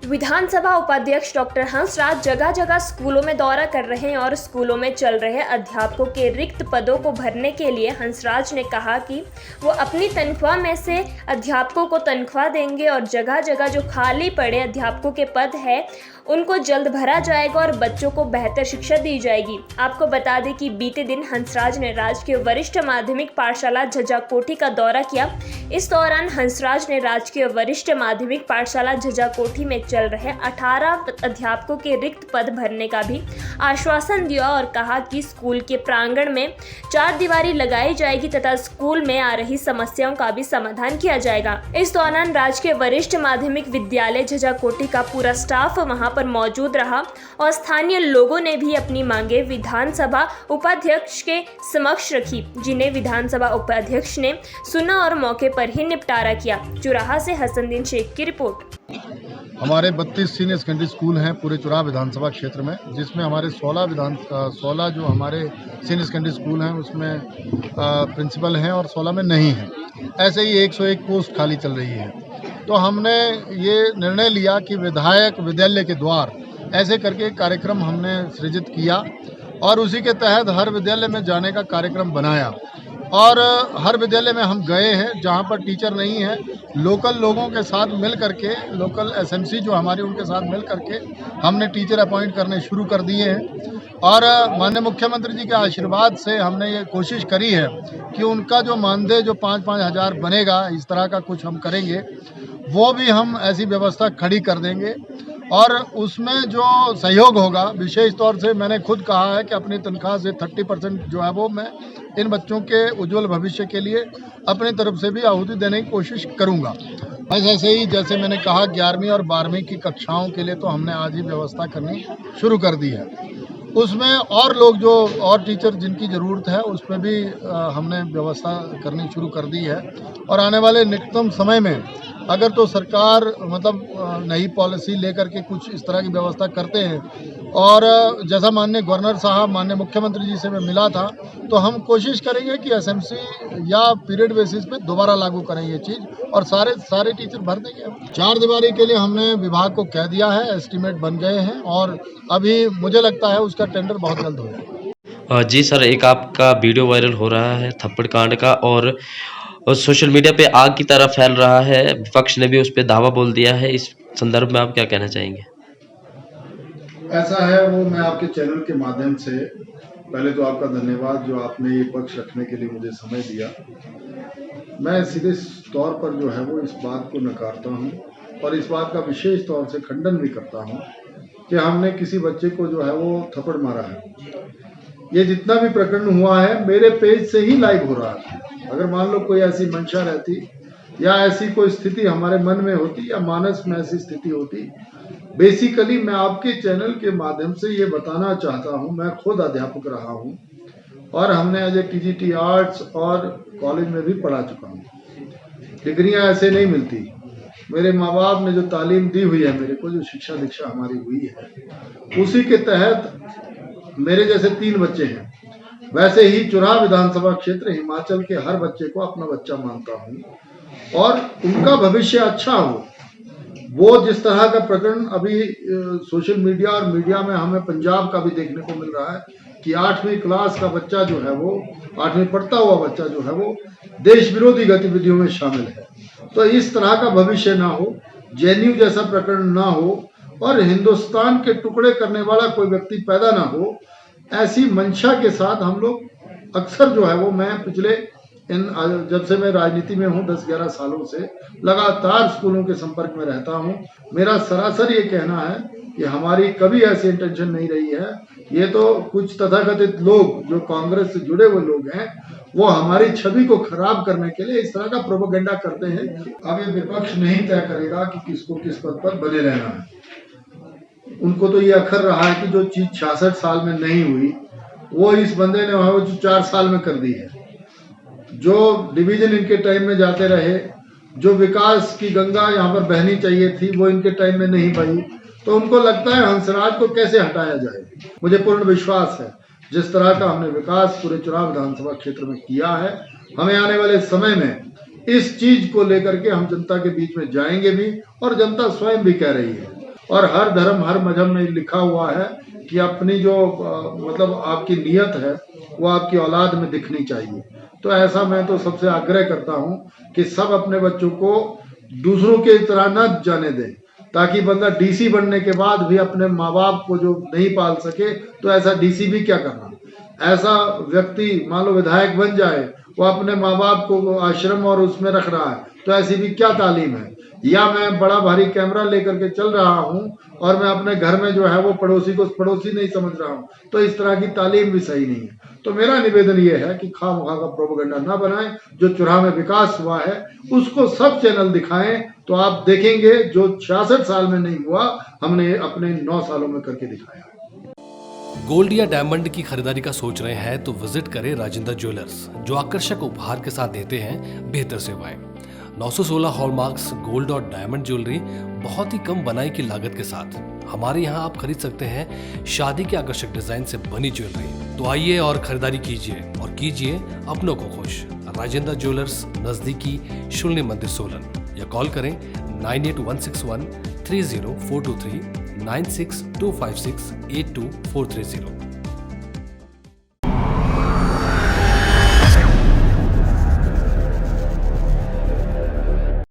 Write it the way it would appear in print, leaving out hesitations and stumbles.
विधानसभा उपाध्यक्ष डॉक्टर हंसराज जगह जगह स्कूलों में दौरा कर रहे हैं और स्कूलों में चल रहे अध्यापकों के रिक्त पदों को भरने के लिए हंसराज ने कहा कि वो अपनी तनख्वाह में से अध्यापकों को तनख्वाह देंगे और जगह जगह जो खाली पड़े अध्यापकों के पद है उनको जल्द भरा जाएगा और बच्चों को बेहतर शिक्षा दी जाएगी। आपको बता दें कि बीते दिन हंसराज ने राजकीय वरिष्ठ माध्यमिक पाठशाला झज्जा कोठी का दौरा किया। इस दौरान हंसराज ने राजकीय वरिष्ठ माध्यमिक पाठशाला झज्जा कोठी में चल रहे 18 अध्यापकों के रिक्त पद भरने का भी आश्वासन दिया और कहा कि स्कूल के प्रांगण में चारदीवारी लगाई जाएगी तथा स्कूल में आ रही समस्याओं का भी समाधान किया जाएगा। इस दौरान राजकीय वरिष्ठ माध्यमिक विद्यालय झज्जा कोठी का पूरा स्टाफ वहां पर मौजूद रहा और स्थानीय लोगों ने भी अपनी मांगे विधानसभा उपाध्यक्ष के समक्ष रखी, जिन्हें विधानसभा उपाध्यक्ष ने सुना और मौके पर ही निपटारा किया। चुराहा से हसनदीन शेख की रिपोर्ट। हमारे 32 सीनियर सेकेंडरी स्कूल हैं पूरे चुराहा विधानसभा क्षेत्र में, जिसमें हमारे 16 जो हमारे सीनियर सेकेंडरी स्कूल हैं उसमें प्रिंसिपल हैं और 16 में नहीं हैं। ऐसे ही 101 पोस्ट खाली चल रही है। तो हमने ये निर्णय लिया कि विधायक विद्यालय के द्वार ऐसे करके एक कार्यक्रम हमने सृजित किया और उसी के तहत हर विद्यालय में जाने का कार्यक्रम बनाया और हर विद्यालय में हम गए हैं जहां पर टीचर नहीं है। लोकल लोगों के साथ मिल करके, लोकल एसएमसी जो हमारी उनके साथ मिल करके हमने टीचर अपॉइंट करने शुरू कर दिए हैं और माननीय मुख्यमंत्री जी के आशीर्वाद से हमने ये कोशिश करी है कि उनका जो मानदेय जो 5-5 हज़ार बनेगा, इस तरह का कुछ हम करेंगे, वो भी हम ऐसी व्यवस्था खड़ी कर देंगे और उसमें जो सहयोग होगा, विशेष तौर से मैंने खुद कहा है कि अपनी तनख्वाह से 30% जो है वो मैं इन बच्चों के उज्जवल भविष्य के लिए अपनी तरफ से भी आहुति देने की कोशिश करूंगा। ऐसे ही जैसे मैंने कहा 11वीं और 12वीं की कक्षाओं के लिए तो हमने आज ही व्यवस्था करनी शुरू कर दी है। उसमें और लोग जो और टीचर जिनकी ज़रूरत है उसमें भी हमने व्यवस्था करनी शुरू कर दी है और आने वाले निकटतम समय में अगर तो सरकार नई पॉलिसी लेकर के कुछ इस तरह की व्यवस्था करते हैं और जैसा माननीय गवर्नर साहब, माननीय मुख्यमंत्री जी से मैं मिला था, तो हम कोशिश करेंगे कि एसएमसी या पीरियड बेसिस पे दोबारा लागू करें ये चीज़ और सारे टीचर भर देंगे। चारदीवारी के लिए हमने विभाग को कह दिया है, एस्टीमेट बन गए हैं और अभी मुझे लगता है उसका टेंडर बहुत जल्द होगा। जी सर, एक आपका वीडियो वायरल हो रहा है थप्पड़ कांड का और सोशल मीडिया पे आग की तरह फैल रहा है। विपक्ष ने भी उस पर दावा बोल दिया है। इस संदर्भ में आप क्या कहना चाहेंगे? ऐसा है, वो मैं आपके चैनल के माध्यम से पहले तो आपका धन्यवाद जो आपने ये पक्ष रखने के लिए मुझे समय दिया। मैं सीधे तौर पर जो है वो इस बात को नकारता हूँ और इस बात का विशेष तौर से खंडन भी करता हूँ कि हमने किसी बच्चे को जो है वो थप्पड़ मारा है। ये जितना भी प्रकरण हुआ है मेरे पेज से ही लाइव हो रहा है। अगर मान लो कोई ऐसी मंशा रहती या ऐसी कोई स्थिति हमारे मन में होती या मानस में ऐसी स्थिति होती, बेसिकली मैं आपके चैनल के माध्यम से ये बताना चाहता हूँ, मैं खुद अध्यापक रहा हूँ और हमने एज ए टीजीटी आर्ट्स और कॉलेज में भी पढ़ा चुका हूँ। डिग्रियाँ ऐसे नहीं मिलती। मेरे माँ बाप ने जो तालीम दी हुई है मेरे को, जो शिक्षा दीक्षा हमारी हुई है, उसी के तहत मेरे जैसे 3 बच्चे हैं। वैसे ही चुराहा विधानसभा क्षेत्र हिमाचल के हर बच्चे को अपना बच्चा मानता हूँ और उनका भविष्य अच्छा हो। वो जिस तरह का प्रकरण अभी सोशल मीडिया और मीडिया में हमें पंजाब का भी देखने को मिल रहा है कि 8वीं क्लास का बच्चा जो है वो, 8वीं पढ़ता हुआ बच्चा जो है वो देश विरोधी गतिविधियों में शामिल है, तो इस तरह का भविष्य ना हो, जेएनयू जैसा प्रकरण ना हो और हिंदुस्तान के टुकड़े करने वाला कोई व्यक्ति पैदा ना हो, ऐसी मंशा के साथ हम लोग अक्सर जो है वो, मैं पिछले जब से मैं राजनीति में हूँ 10-11 सालों से लगातार स्कूलों के संपर्क में रहता हूँ। मेरा सरासर ये कहना है कि हमारी कभी ऐसी इंटेंशन नहीं रही है। ये तो कुछ तथाकथित लोग जो कांग्रेस से जुड़े हुए लोग हैं, वो हमारी छवि को खराब करने के लिए इस तरह का प्रोपेगेंडा करते हैं। अब ये विपक्ष नहीं तय करेगा कि किसको किस पद पर बने रहना है। उनको तो ये अखर रहा है कि जो चीज 66 साल में नहीं हुई वो इस बंदे ने वो जो 4 साल में कर दी है। जो डिवीजन इनके टाइम में जाते रहे, जो विकास की गंगा यहाँ पर बहनी चाहिए थी वो इनके टाइम में नहीं बही, तो उनको लगता है हंसराज को कैसे हटाया जाए। मुझे पूर्ण विश्वास है जिस तरह का हमने विकास पूरे चुराहा विधानसभा क्षेत्र में किया है, हमें आने वाले समय में इस चीज को लेकर के हम जनता के बीच में जाएंगे भी और जनता स्वयं भी कह रही है। और हर धर्म हर मजहब में लिखा हुआ है कि अपनी जो मतलब आपकी नीयत है वो आपकी औलाद में दिखनी चाहिए। तो ऐसा मैं तो सबसे आग्रह करता हूँ कि सब अपने बच्चों को दूसरों के तरह न जाने दें, ताकि बंदा डीसी बनने के बाद भी अपने माँ बाप को जो नहीं पाल सके, तो ऐसा डीसी भी क्या करना। ऐसा व्यक्ति मान लो विधायक बन जाए, वो अपने माँ बाप को आश्रम और उसमें रख रहा है, तो ऐसी भी क्या तालीम है। या मैं बड़ा भारी कैमरा लेकर के चल रहा हूँ और मैं अपने घर में जो है वो पड़ोसी को पड़ोसी नहीं समझ रहा हूँ, तो इस तरह की तालीम भी सही नहीं है। तो मेरा निवेदन ये है कि खामखा का प्रोपेगेंडा ना बनाएं। जो चुराह में विकास हुआ है उसको सब चैनल दिखाएं, तो आप देखेंगे जो 66 साल में नहीं हुआ, हमने अपने 9 सालों में करके दिखाया। गोल्ड या डायमंड की खरीदारी का सोच रहे हैं तो विजिट करें राजेंद्र ज्वेलर्स, जो आकर्षक उपहार के साथ देते हैं बेहतर सेवाएं। 916 हॉलमार्क्स गोल्ड और डायमंड ज्वेलरी बहुत ही कम बनाई की लागत के साथ। हमारे यहाँ आप खरीद सकते हैं शादी के आकर्षक डिजाइन से बनी ज्वेलरी। तो आइए और खरीदारी कीजिए और कीजिए अपनों को खुश। राजेंद्र ज्वेलर्स, नजदीकी शून्य मंदिर सोलन, या कॉल करें 9816130423 9625682430।